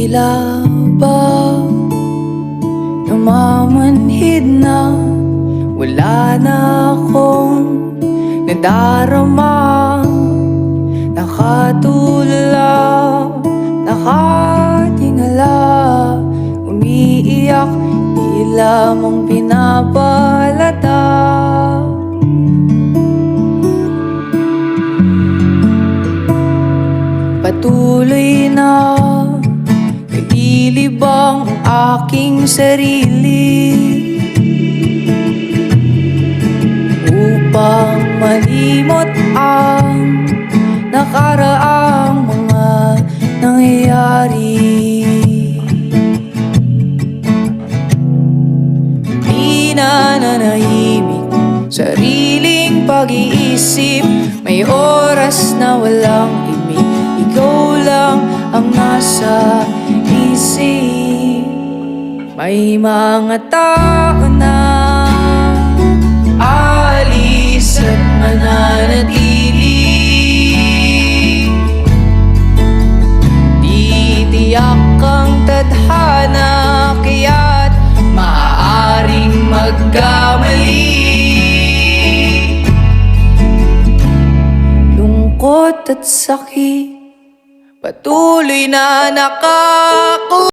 Tila ba namamanhid na, wala na akong nadarama. Nakatulala, nakatingala, umiiyak, di lamang pinapalata. Patuloy na nililibang ang aking sarili upang malimot ang nakaraang mga nangyayari. Di na nanahimik sariling pag-iisip, may oras na walang imik, ikaw lang ang nasa isip. May mga tao na alis at mananatili, titiyak ang tadhana, kaya't maaaring magkamali. Lungkot at sakit patuloy na